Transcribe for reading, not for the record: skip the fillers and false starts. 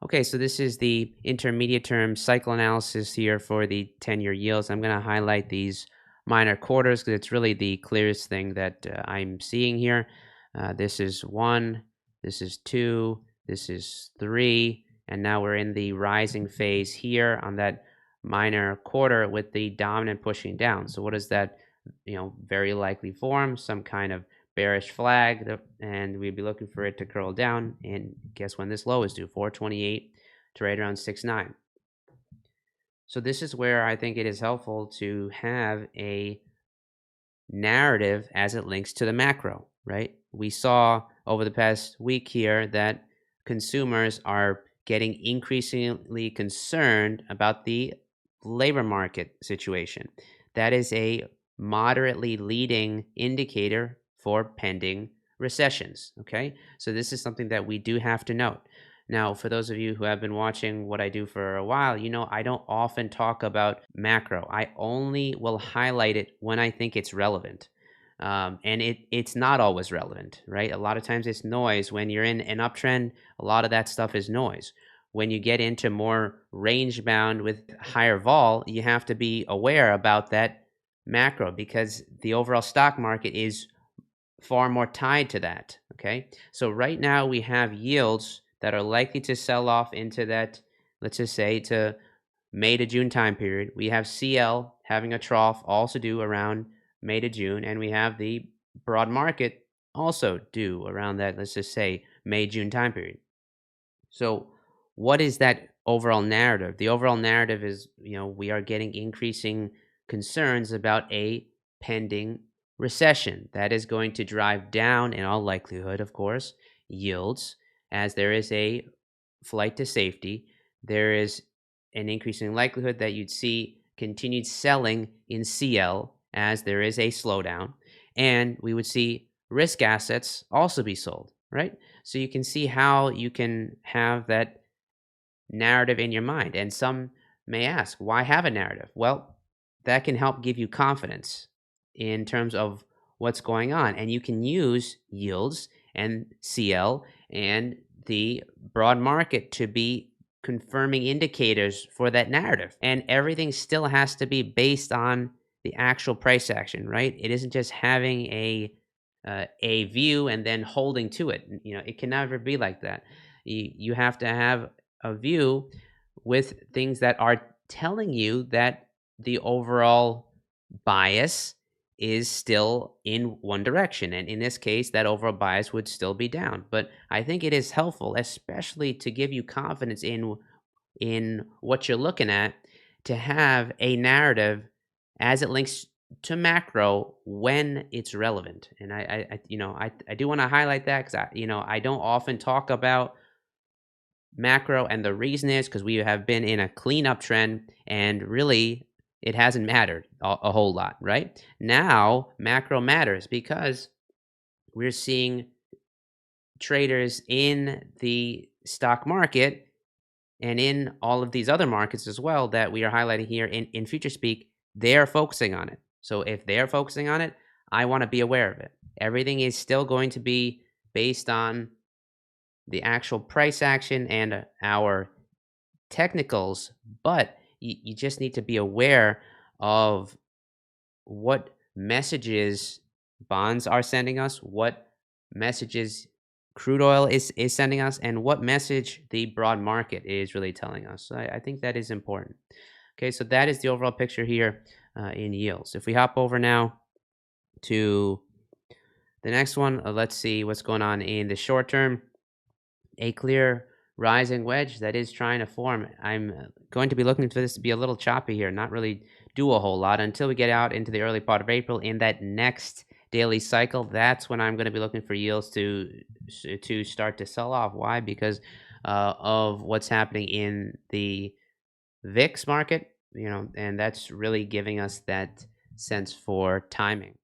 Okay, so this is the intermediate term cycle analysis here for the 10-year yields. I'm going to highlight these minor quarters because it's really the clearest thing that I'm seeing here. This is 1, this is 2, this is 3, and now we're in the rising phase here on that minor quarter with the dominant pushing down. So what does that, very likely form? Some kind of bearish flag, and we'd be looking for it to curl down. And guess when this low is due? 428 to right around 6.9. So this is where I think it is helpful to have a narrative as it links to the macro, right? We saw over the past week here that consumers are getting increasingly concerned about the labor market situation. That is a moderately leading indicator for pending recessions. Okay. So this is something that we do have to note. Now, for those of you who have been watching what I do for a while, I don't often talk about macro. I only will highlight it when I think it's relevant. And it's not always relevant, right? A lot of times it's noise. When you're in an uptrend, a lot of that stuff is noise. When you get into more range bound with higher vol, you have to be aware about that macro because the overall stock market is far more tied to that. Okay. So right now we have yields that are likely to sell off into that, let's just say, to May to June time period. We have CL having a trough also due around May to June, and we have the broad market also due around that, let's just say, May, June time period. So what is that overall narrative? The overall narrative is, we are getting increasing concerns about a pending recession that is going to drive down, in all likelihood, of course, yields as there is a flight to safety. There is an increasing likelihood that you'd see continued selling in CL as there is a slowdown, and we would see risk assets also be sold, right? So you can see how you can have that narrative in your mind. And some may ask, why have a narrative? Well, that can help give you confidence in terms of what's going on. And you can use yields and CL and the broad market to be confirming indicators for that narrative. And everything still has to be based on the actual price action, right? It isn't just having a view and then holding to it. It can never be like that. You have to have a view with things that are telling you that the overall bias is still in one direction. And in this case, that overall bias would still be down. But I think it is helpful, especially to give you confidence in what you're looking at, to have a narrative as it links to macro when it's relevant. And I do want to highlight that because I don't often talk about macro, and the reason is because we have been in a cleanup trend, and really it hasn't mattered a whole lot. Right now, macro matters because we're seeing traders in the stock market and in all of these other markets as well that we are highlighting here in FutureSpeak. They're focusing on it. So if they're focusing on it, I want to be aware of it. Everything is still going to be based on the actual price action and our technicals, but you just need to be aware of what messages bonds are sending us, what messages crude oil is sending us, and what message the broad market is really telling us. So I think that is important. Okay, so that is the overall picture here in yields. If we hop over now to the next one, let's see what's going on in the short term. A clear rising wedge that is trying to form. I'm going to be looking for this to be a little choppy here, not really do a whole lot until we get out into the early part of April in that next daily cycle. That's when I'm going to be looking for yields to start to sell off. Why? Because of what's happening in the VIX market, and that's really giving us that sense for timing.